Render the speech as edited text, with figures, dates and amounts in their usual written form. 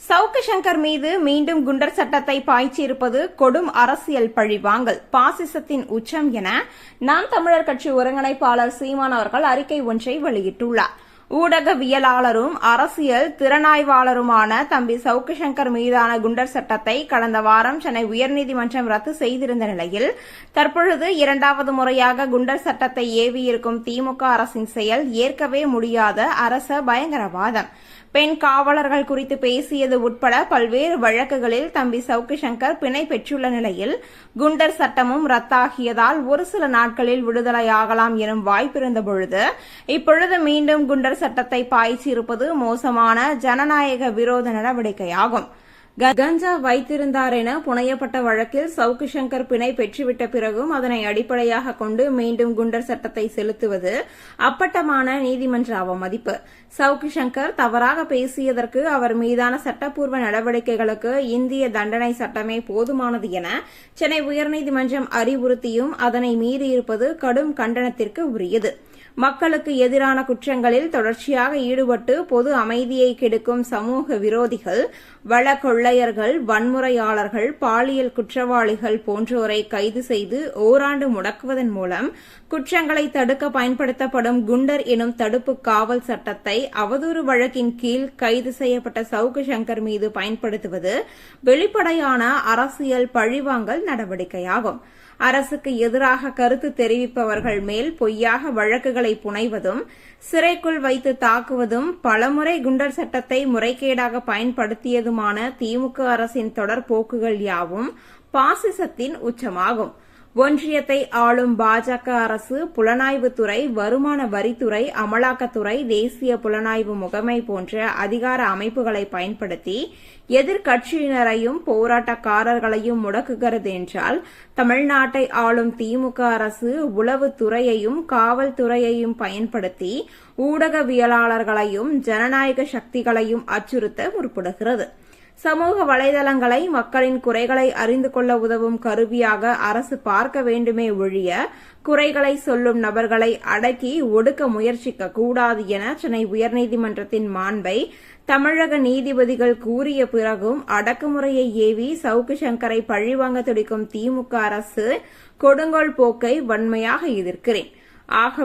சவுக்கு சங்கர் மீது மீண்டும் குண்டர் சட்டத்தை பாய்ச்சியிருப்பது கொடும் அரசியல் பழிவாங்கல், பாசிசத்தின் உச்சம் என நாம் தமிழர் கட்சி ஒருங்கிணைப்பாளர் சீமான் அவர்கள் அறிக்கை ஒன்றை வெளியிட்டுள்ளார். ஊடகவியலாளரும் அரசியல் திறனாய்வாளருமான தம்பி சவுக்கு சங்கர் மீதான குண்டர் சட்டத்தை கடந்த வாரம் சென்னை உயர்நீதிமன்றம் ரத்து செய்திருந்த நிலையில் தற்பொழுது இரண்டாவது முறையாக குண்டர் சட்டத்தை ஏவியிருக்கும் திமுக அரசின் செயல் ஏற்கவே முடியாத அரச பயங்கரவாதம். பெண் காவலர்கள் குறித்து பேசியது உட்பட பல்வேறு வழக்குகளில் தம்பி சவுக்கு சங்கர் பிணை பெற்றுள்ள நிலையில் குண்டர் சட்டமும் ரத்தாகியதால் ஒரு சில நாட்களில் விடுதலையாகலாம் எனும் வாய்ப்பிருந்த பொழுது இப்பொழுது மீண்டும் குண்டர் சட்டத்தை பாய்ச்சியிருப்பது மோசமான ஜனநாயக விரோத நடவடிக்கையாகும். கஞ்சா வைத்திருந்தார் என புனையப்பட்ட வழக்கில் சவுக்கு சங்கர் பிணை பெற்றுவிட்ட பிறகும் அதனை அடிப்படையாக கொண்டு மீண்டும் குண்டர் சட்டத்தை செலுத்துவது அப்பட்டமான நீதிமன்ற அவமதிப்பு. சவுக்கு சங்கர் தவறாக பேசியதற்கு அவர் மீதான சட்டப்பூர்வ நடவடிக்கைகளுக்கு இந்திய தண்டனை சட்டமே போதுமானது என சென்னை உயர்நீதிமன்றம் அறிவுறுத்தியும் அதனை மீறியிருப்பது கடும் கண்டனத்திற்கு உரியது. மக்களுக்கு எதிரான குற்றங்களில் தொடர்ச்சியாக ஈடுபட்டு பொது அமைதியை கெடுக்கும் சமூக விரோதிகள், வள கொள்ளையர்கள், வன்முறையாளர்கள், பாலியல் குற்றவாளிகள் போன்றோரை கைது செய்து ஓராண்டு முடக்குவதன் மூலம் குற்றங்களை தடுக்க பயன்படுத்தப்படும் குண்டர் எனும் தடுப்பு காவல் சட்டத்தை அவதூறு வழக்கின் கீழ் கைது செய்யப்பட்ட சவுக்கு சங்கர் மீது பயன்படுத்துவது வெளிப்படையான அரசியல் பழிவாங்கல் நடவடிக்கையாகும். அரசுக்கு எதிராக கருத்து தெரிவிப்பவர்கள் மேல் பொய்யாக வழக்குகளை புனைவதும், சிறைக்குள் வைத்து தாக்குவதும், பலமுறை குண்டர் சட்டத்தை முறைகேடாக பயன்படுத்தியதுமான திமுக அரசின் தொடர் போக்குகள் யாவும் பாசிசத்தின் உச்சமாகும். ஒன்றியத்தை ஆளும் பாஜக அரசு புலனாய்வுத்துறை, வருமான வரித்துறை, அமலாக்கத்துறை, தேசிய புலனாய்வு முகமை போன்ற அதிகார அமைப்புகளை பயன்படுத்தி எதிர்க்கட்சியினரையும் போராட்டக்காரர்களையும் முடக்குகிறது என்றால், தமிழ்நாட்டை ஆளும் திமுக அரசு உளவுத்துறையையும் காவல்துறையையும் பயன்படுத்தி ஊடகவியலாளர்களையும் ஜனநாயக சக்திகளையும் அச்சுறுத்த முற்படுகிறது. சமூக வலைதளங்களை மக்களின் குறைகளை அறிந்து கொள்ள உதவும் கருவியாக அரசு பார்க்க வேண்டுமே ஒழிய குறைகளை சொல்லும் நபர்களை அடக்கி ஒடுக்க முயற்சிக்க கூடாது என சென்னை உயர்நீதிமன்றத்தின் மாண்பை தமிழக நீதிபதிகள் கூறிய பிறகும் அடக்குமுறையை ஏவி சவுக்கு சங்கரை பழிவாங்க துடிக்கும் திமுக அரசு கொடுங்கோல் போக்கை வன்மையாக எதிர்க்கிறேன். ஆகவே